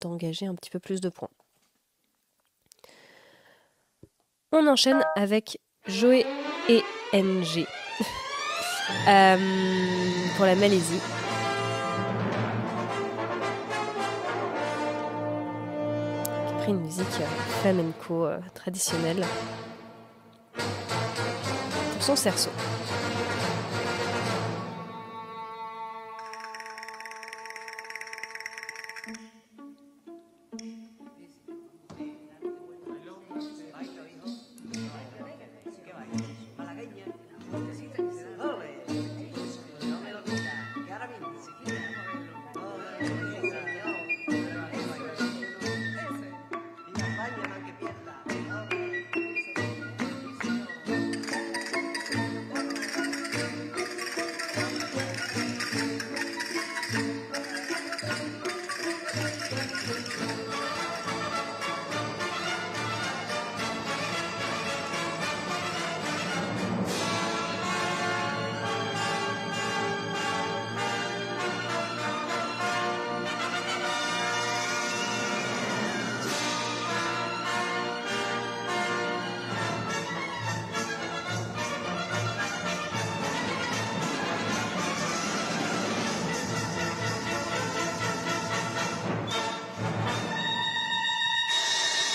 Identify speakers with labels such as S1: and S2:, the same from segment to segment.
S1: d'engager un petit peu plus de points. On enchaîne avec Joe et NG pour la Malaisie. Qui a pris une musique flamenco traditionnelle pour son cerceau.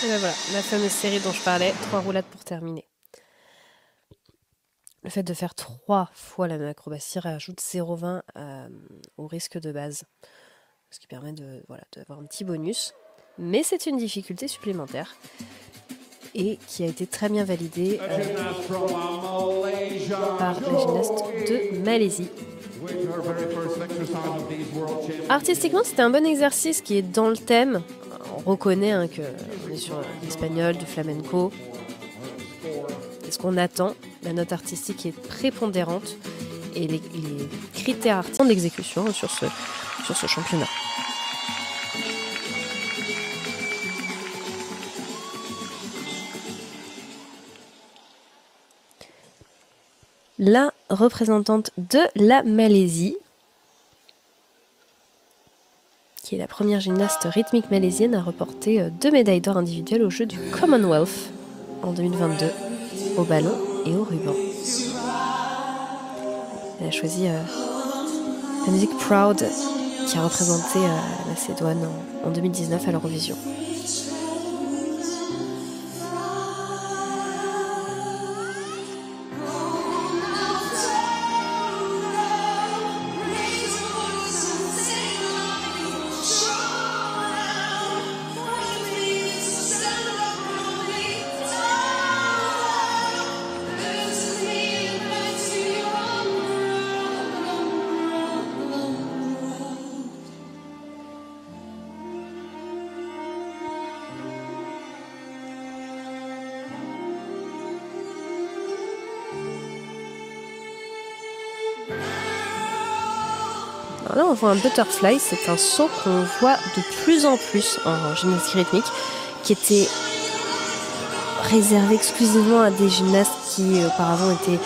S1: Et ben voilà, la fameuse série dont je parlais, 3 roulades pour terminer. Le fait de faire 3 fois la même acrobatie rajoute 0,20 au risque de base. Ce qui permet d'avoir un petit bonus. Mais c'est une difficulté supplémentaire. Et qui a été très bien validée par la gymnaste de Malaisie. Artistiquement, c'était un bon exercice qui est dans le thème. On reconnaît qu'on est sur l'espagnol, du flamenco. Et ce qu'on attend, la note artistique est prépondérante et les critères artistiques d'exécution sur ce championnat. La représentante de la Malaisie, qui est la première gymnaste rythmique malaisienne à remporter 2 médailles d'or individuelles aux Jeux du Commonwealth en 2022, au ballon et au ruban. Elle a choisi la musique Proud, qui a représenté la Macédoine en 2019 à l'Eurovision. Alors là, on voit un butterfly, c'est un saut qu'on voit de plus en plus en gymnastique rythmique, qui était réservé exclusivement à des gymnastes qui auparavant étaient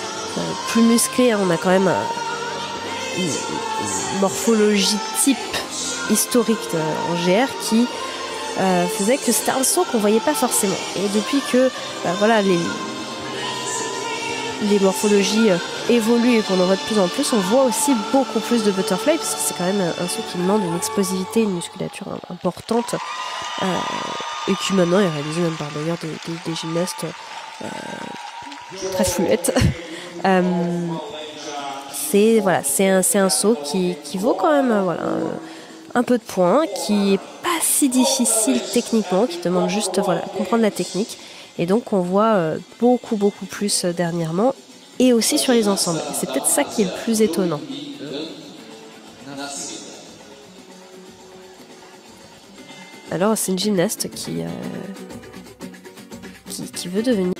S1: plus musclés. On a quand même une morphologie type historique en GR qui faisait que c'était un saut qu'on voyait pas forcément. Et depuis que voilà, les morphologies évoluent et qu'on en voit de plus en plus, on voit aussi beaucoup plus de butterfly, parce que c'est quand même un saut qui demande une explosivité, une musculature importante, et qui maintenant est réalisé même par d'ailleurs des gymnastes très fluettes. C'est un saut qui vaut quand même un peu de points, qui est pas si difficile techniquement, qui demande juste comprendre la technique. Et donc on voit beaucoup plus dernièrement, et aussi sur les ensembles. C'est peut-être ça qui est le plus étonnant. Alors c'est une gymnaste qui veut devenir